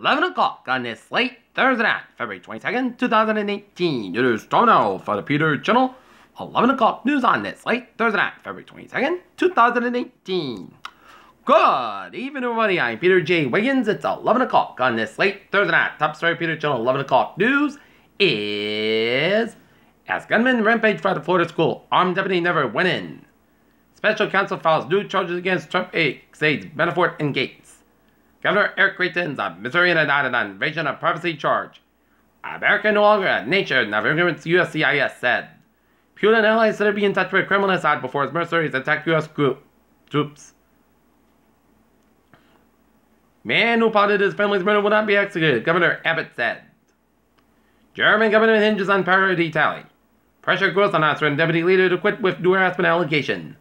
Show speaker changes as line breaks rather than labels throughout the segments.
11 o'clock on this late Thursday night, February 22nd, 2018. It is time now for the Peter Channel 11 o'clock news on this late Thursday night, February 22nd, 2018. Good evening, everybody. I'm Peter J. Wiggins. It's 11 o'clock on this late Thursday night. Top story Peter Channel 11 o'clock news is as gunmen rampage for the Florida school. Armed deputy never went in. Special counsel files new charges against Trump aides Manafort and Gates. Governor Eric Greitens of Missouri indicted on invasion of privacy charge. America no longer a nation of immigrants, USCIS said. Putin and allies said to be in touch with Kremlin Assad before his mercenaries attacked U.S. troops. Man who plotted his family's murder will not be executed, Governor Abbott said. German government hinges on parity tally. Pressure grows on Austrian deputy leader to quit with new harassment allegation.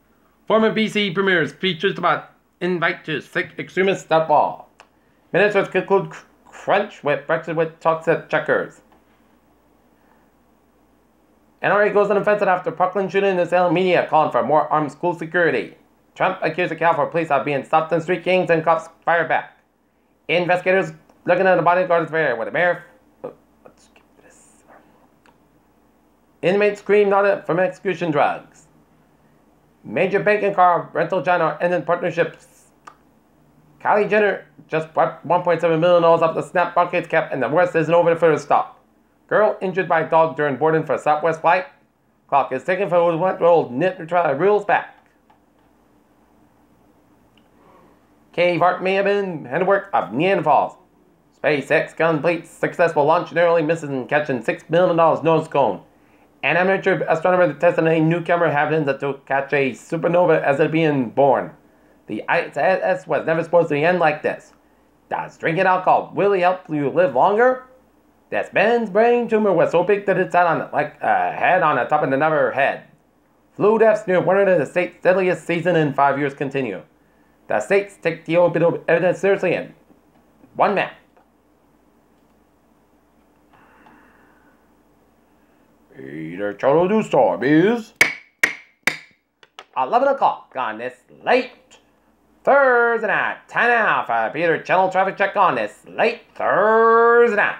Former BC premiers features about invite to sick extremists at wall. Ministers conclude crunch with Brexit with talks at checkers. NRA goes on offensive after Parkland shooting in the Salem media calling for more armed school security. Trump accused the California police of being stopped in street gangs and cops fire back. Investigators looking at the bodyguard's fair with the mayor. Inmates screamed on it from execution drugs. Major bank and car rental giant are ending partnerships. Kylie Jenner just wiped $1.7 million off the Snap bucket cap, and the worst isn't over for the stop. Girl injured by dog during boarding for Southwest flight. Clock is taken for 1-year-old knit to try rules back. Cave art may have been handwork of Neanderthals. SpaceX completes successful launch narrowly misses catching $6 million nose cone. An amateur astronomer testing a new camera happens to catch a supernova as it being born. The ISS was never supposed to end like this. Does drinking alcohol really help you live longer? This man's brain tumor was so big that it sat on like a head on the top of another head. Flu deaths near one of the state's deadliest season in 5 years continue. The states take the open evidence seriously in one map. Peter Channel News Time is 11 o'clock on this late Thursday night. Time now for Peter Channel traffic check on this late Thursday night.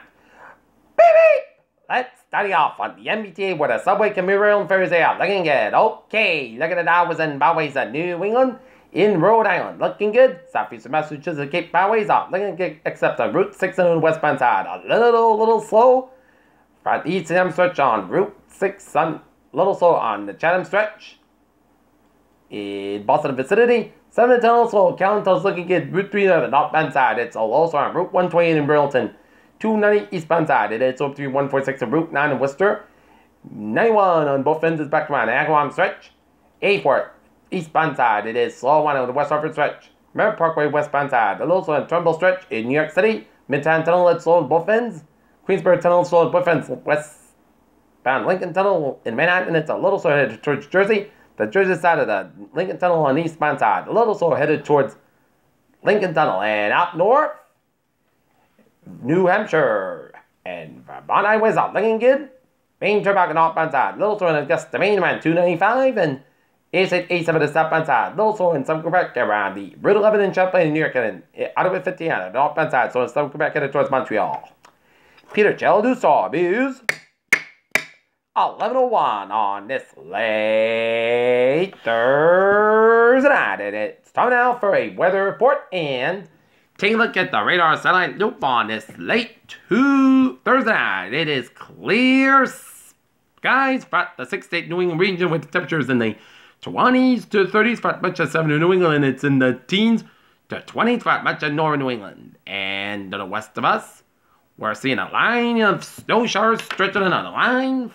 Beep beep! Let's study off on the MBTA where the subway, commuter rail, and ferries are looking good. Okay, look at the highways and byways of New England in Rhode Island. Looking good. Southeastern Massachusetts Cape byways are looking good except on Route 6 on the westbound side. A little slow. From the East Chatham stretch on Route 6, a little slow on the Chatham stretch. In Boston vicinity, 7 to 10 slow. Callanto's looking good. Route 3 on the northbound side. It's also on Route 128 in Burlington. 290 eastbound side. It is over 146 on Route 9 in Worcester. 91 on both ends is back around the Agawam stretch. 84 eastbound side. It is slow one on the West Hartford stretch. Merritt Parkway westbound side. A little slow on Trumbull stretch in New York City. Midtown Tunnel it's slow on both ends. Queensboro Tunnel slow on both ends. Westbound Lincoln Tunnel in Manhattan. It's a little slow headed towards Jersey. The Jersey side of the Lincoln Tunnel on the eastbound side. A little slow headed towards Lincoln Tunnel. And out north, New Hampshire and Vermont highways are looking good. Main turnback on the northbound side. A little slow in Augusta, Maine around 295 and 87 to the southbound side. A little slow in some Quebec around the Route 11 in Champlain, New York, and Ottawa 50 on the northbound side. So in some Quebec headed towards Montreal. Peter Channel News Time is 11:01 on this late Thursday night. And it's time now for a weather report and take a look at the radar satellite loop on this late Thursday night. It is clear skies for the 6-state New England region with temperatures in the 20s to 30s for much of southern New England. It's in the teens to 20s for much of northern New England. And to the west of us, we're seeing a line of snow showers stretching on the line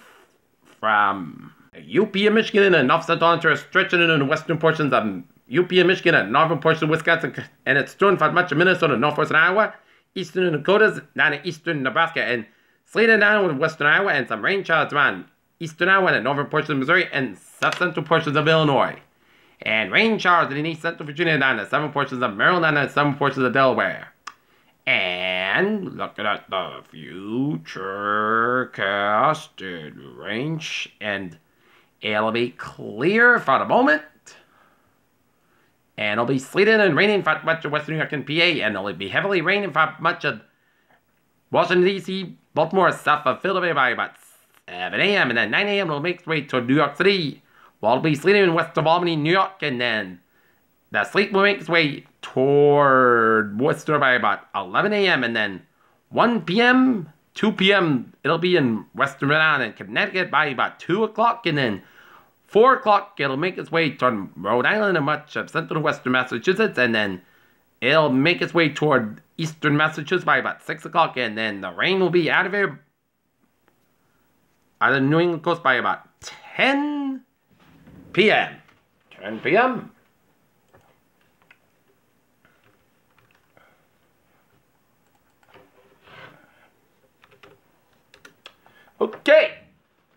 from UP of Michigan and north central Ontario, stretching into the western portions of UP of Michigan and northern portions of Wisconsin, and it's strewn for much of Minnesota, northwestern Iowa, eastern Dakotas, down to eastern Nebraska, and sleeting down with western Iowa, and some rain showers around eastern Iowa and northern portions of Missouri and south central portions of Illinois. And rain showers in east central Virginia down to southern portions of Maryland and southern portions of Delaware. And looking at the future casted range, and it'll be clear for the moment. And it'll be sleeting and raining for much of western New York and PA, and it'll be heavily raining for much of Washington, D.C., Baltimore, south of Philadelphia by about 7 a.m. And then 9 a.m. it'll make its way to New York City. Well, it'll be sleeting in west of Albany, New York. And then the sleet will make its way toward Worcester by about 11 a.m. And then 1 p.m., 2 p.m., it'll be in western Rhode Island and Connecticut by about 2 o'clock. And then 4 o'clock, it'll make its way toward Rhode Island and much of central and western Massachusetts. And then it'll make its way toward eastern Massachusetts by about 6 o'clock. And then the rain will be out of here, out of the New England coast by about 10 p.m. 10 p.m. Okay,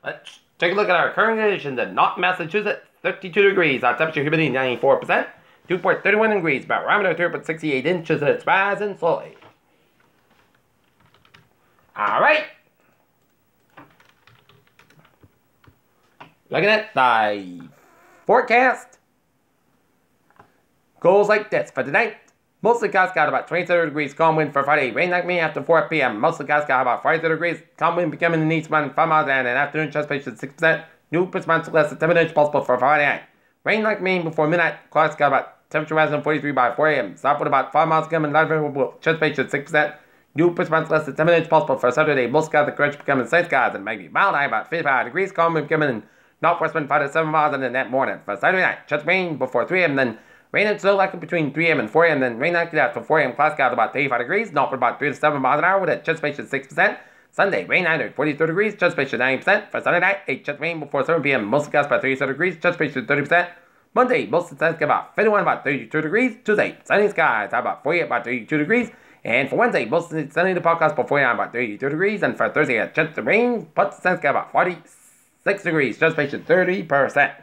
let's take a look at our current conditions in North Massachusetts. 32 degrees, our temperature humidity 94%, 2.31 degrees, barometer 3.68 inches, and it's rising slowly. Alright. Looking at the forecast, goes like this for tonight. Mostly clouds, got about 27 degrees, calm wind for Friday. Rain like me after 4 p.m. Mostly clouds, got about 42 degrees, calm wind becoming an east wind 5 miles and an afternoon transpiration 6%. New response less than 10 inches possible for Friday night. Rain like me before midnight. Clouds, got about temperature rising 43 by 4 a.m. South with about 5 miles coming, light transpiration 6%. New response less than 10 inches possible for Saturday. Most clouds, the correction becoming sunny skies and maybe mild high about 55 degrees, calm wind becoming northwest wind 5 to 7 miles in that morning. For Saturday night, just rain before 3 a.m. then rain and snow likely between 3 a.m. and 4 a.m. Then rain likely after 4 a.m. Clouds got about 35 degrees. North with about 3 to 7 miles an hour with a chance ratio 6%. Sunday, rain 42 degrees. Chance ratio 90%. For Sunday night, a chance rain before 7 p.m. Mostly clouds about 37 degrees. Chance ratio 30%. Monday, most of the sun's about 51, about 32 degrees. Tuesday, sunny skies, about 48, about 32 degrees. And for Wednesday, most of the sunny the podcast about 49, about 32 degrees. And for Thursday, a chance to rain, but the sun's got about 46 degrees. Chance ratio 30%.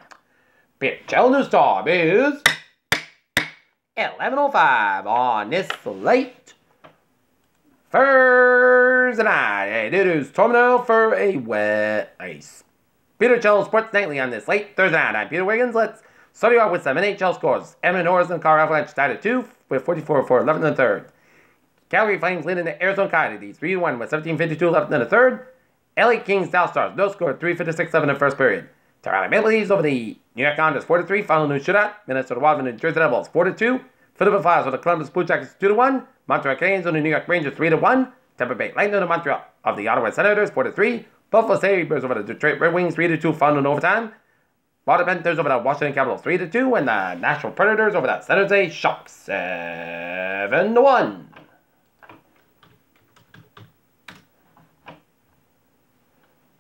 Pitch news time is 11:05 on this late Thursday night. And it is time now for a wet ice. Peter Channel Sports Nightly on this late Thursday night. I'm Peter Wiggins. Let's start you off with some NHL scores. Edmonton Oilers and Colorado Avalanche tied at 2 with 44 for 11 in the third. Calgary Flames leading the Arizona Coyotes 3-1 with 17:52 left in the third. LA Kings Dallas Stars no score 3:56 left in the first period. Toronto Maple Leafs over the New York Islanders 4-3. Final new shootout. Minnesota Wild and the Jersey Devils 4-2. Philadelphia Flyers over the Columbus Blue Jackets 2-1. Montreal Canadiens over the New York Rangers 3-1. Tampa Bay Lightning over Montreal of the Ottawa Senators 4-3. Buffalo Sabres over the Detroit Red Wings 3-2. Final in overtime. Florida Panthers over the Washington Capitals 3-2. And the Nashville Predators over the San Jose Sharks 7-1.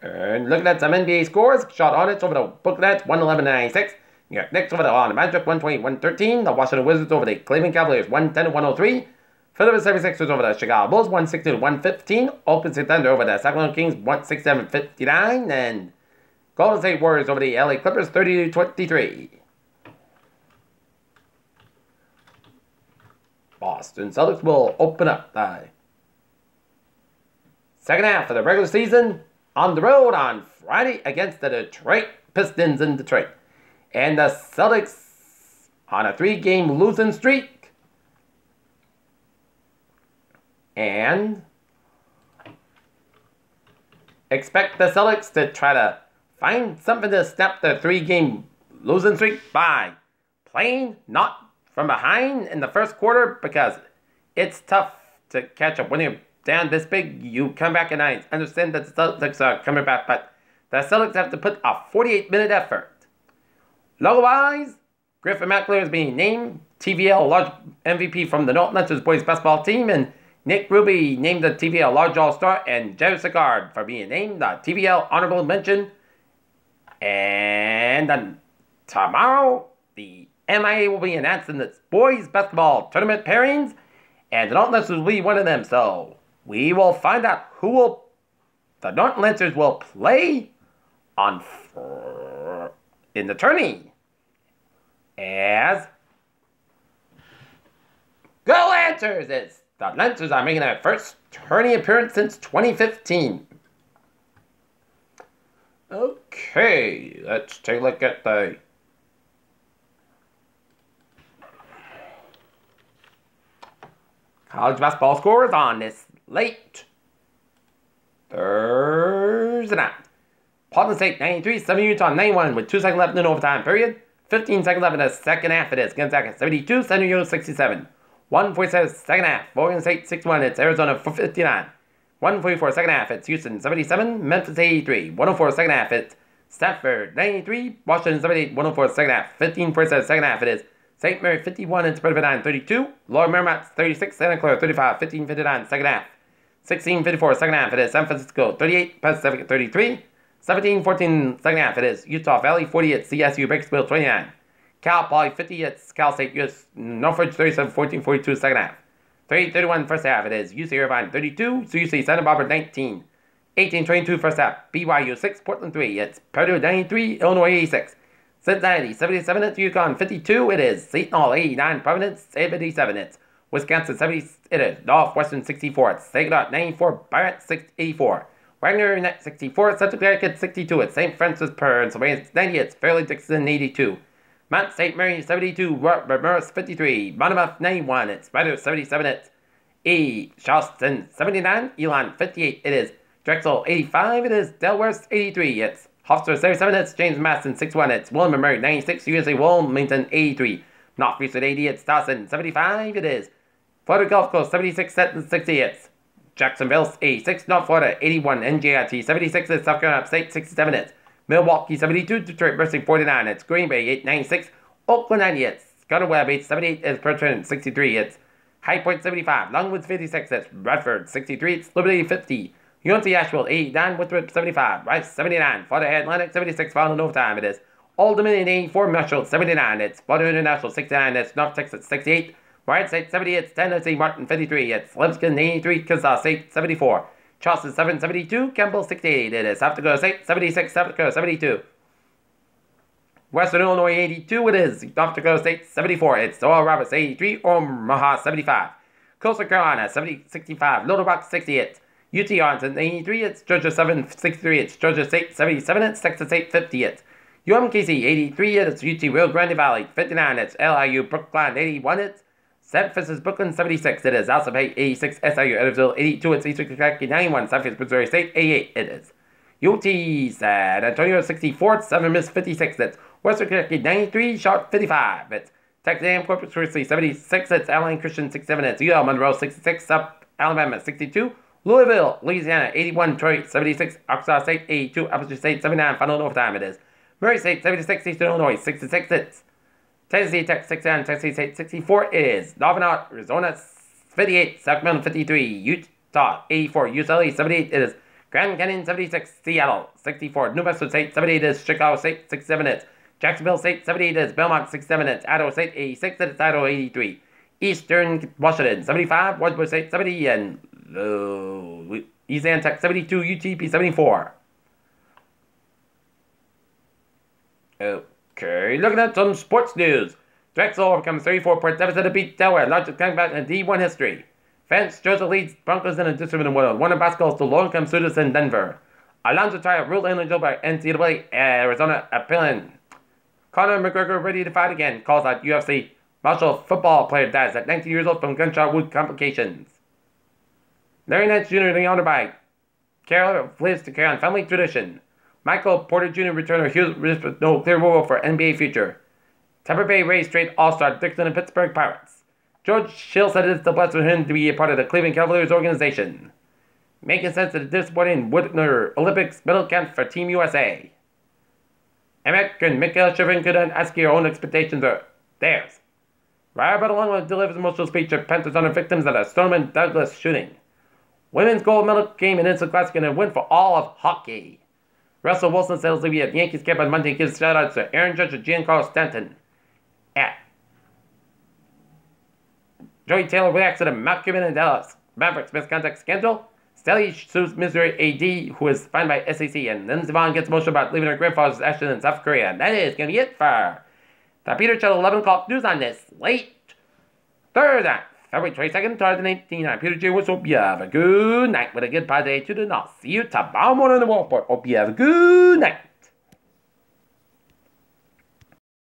And looking at some NBA scores, Charlotte Hornets over the Brooklyn Nets 111-96. New York Knicks over the Orlando Magic 120-113. The Washington Wizards over the Cleveland Cavaliers 110-103. Philadelphia 76ers over the Chicago Bulls 160-115. Oklahoma Thunder over the Sacramento Kings 167-59. And Golden State Warriors over the LA Clippers 30-23. Boston Celtics will open up the second half of the regular season on the road on Friday against the Detroit Pistons in Detroit. And the Celtics on a 3-game losing streak. And expect the Celtics to try to find something to snap the 3-game losing streak by playing not from behind in the first quarter, because it's tough to catch up when you're down this big. You come back, and I understand that the Celtics are coming back, but the Celtics have to put a 48-minute effort. Logo-wise, Griffin McAleer is being named TVL Large MVP from the North Lancers boys basketball team, and Nick Ruby named the TVL Large All-Star, and Jerry Sagard for being named the TVL Honorable Mention. And then tomorrow, the MIA will be announcing its boys basketball tournament pairings, and the North Lancers will be one of them. So we will find out who the North Lancers will play in the tourney, as Go Lancers! The Lancers are making their first tourney appearance since 2015. Okay, let's take a look at the college basketball scores on this late Thursday night. Portland State 93, 7 Utah 91 with 2 seconds left in overtime period. 15 seconds left in the second half. It is Gonzaga 72, San Diego 67. 147 second half. Oregon State 61. It's Arizona 59. 144 second half. It's Houston 77, Memphis 83. 104 second half. It's Stanford 93, Washington 78. 104 second half. 15:47 second half. It is St. Mary 51 and Spread 32. Lower Merrimack 36, Santa Clara 35. 15:59 second half. 16:54 second half. It is San Francisco 38, Pacific 33. 17-14 second half. It is Utah Valley 40 at CSU Bakersfield 29. Cal Poly 50 at Cal State US Northridge 37, 14:42 second half. 30-31 first half. It is UC Irvine 32, so UC Santa Barbara 19. 18-22 first half. BYU 6, Portland 3. It's Purdue 93, Illinois 86. Cincinnati 77 at UConn 52. It is Seton Hall 89, Providence 77. It's Wisconsin 70. It is Northwestern 64. It's Saginaw 94, Barrett 84. Wagner 64, Central Connecticut 62. It's St. Francis Pennsylvania 90. It's Fairleigh Dixon 82. Mount St. Mary 72, Morris 53. Monmouth 91. It's Rider 77. It's Charleston 79, Elon 58. It is Drexel 85. It is Delaware 83. It's Hofstra 77. It's James Madison 61. It's William & Mary 96. USA Wilmington 83. Northwestern 80. It's Dawson 75. It is Florida Gulf Coast 76. Seton 60. It's Jacksonville 86. North Florida 81. NJIT 76. It's South Carolina State 67. It's Milwaukee 72. Detroit Mercy 49. It's Green Bay 896. Oakland 90. It's Gunner Webb 878. It's Bertrand 63. It's High Point 75. Longwood 56. It's Radford 63. It's Liberty 50. UNC Asheville 89. Winthrop 75. Rice 79. Florida Atlantic 76. Final overtime. It is Old Dominion 84. Marshall 79. It's Florida International 69. It's North Texas 68. Wright State 70. It's Tennessee Martin 53. It's Lipscomb 83. Kansas State 74. Charleston 772. Campbell 68. It is South Dakota State 76. South Dakota 72. Western Illinois 82. It is North Dakota State 74. It's Oral Roberts 83. Omaha 75. Coastal Carolina 65. Little Rock 60. It's UT Arlington 83. It's Georgia 63. It's Georgia State 77. It's Texas State 50. It's UMKC 83. It's UT Rio Grande Valley 59. It's LIU Brookline 81. It's San Francisco Brooklyn 76. It is Alcibiade 86. SIU Edwardsville 82. It's Eastern Kentucky 91. South Missouri State 88. It is UT San Antonio 64. It's Southern Miss 56. It's Western Kentucky 93. Sharp 55. It's Texas A&M Corpus Christi 76. It's Allen Christian 67. It's UL Monroe 66. South Alabama 62. Louisville, Louisiana 81. Detroit 76. Arkansas State 82. Appalachian State 79. Final overtime. It is Murray State 76. Eastern Illinois 66. It's Tennessee Tech 69. Tennessee State 64. It is Northern Arizona 58. Sacramento 53. Utah 84. UCLA 78. It is Grand Canyon 76. Seattle 64. New Mexico State 78. It is Chicago State 67. It's Jacksonville State 78. It is Belmont 67. It's Idaho State 86. It's Idaho 83. Eastern Washington 75. Washington State 70. And Louisiana Tech 72. UTP 74. Okay, looking at some sports news. Drexel overcomes 34-point deficit to beat Delaware, largest comeback in D1 history. Vance Joseph leads Broncos in a district in one of basketball to low-income students in Denver. Alonzo Trial ruled illegal by NCAA Arizona appealing. Conor McGregor ready to fight again, calls out UFC. Marshall football player dies at 19 years old from gunshot wound complications. Larry Nance Jr. the honor by Carol lives to carry on family tradition. Michael Porter Jr. returner with no clear role for NBA future. Tampa Bay Rays trade All-Star Dixon and Pittsburgh Pirates. George Hill said it's the blessed for him to be a part of the Cleveland Cavaliers organization. Making sense of the disappointing Winter Olympics medal count for Team USA. American Mikhail Shevchenko couldn't ask your own expectations or theirs. Robert Along delivers emotional speech at Panthers honor victims of a Stoneman Douglas shooting. Women's gold medal came in Instant Classic and a win for all of hockey. Russell Wilson settles to be at Yankees camp on Monday and gives shout-outs to Aaron Judge and Giancarlo Stanton. Joey Taylor reacts to the Mount Cuban and Dallas Mavericks misconduct scandal. Stelly sues Missouri AD, who is fined by SEC, and Lindsey Vonn gets emotional about leaving her grandfather's ashes in South Korea. And that is going to be it for the Peter Channel 11 o'clock news on this late Thursday, February 22nd, 2018. I'm Peter J. Whistle. Hope you have a good night with a good positive attitude, and I'll see you tomorrow morning in the Wallport. Hope you have a good night.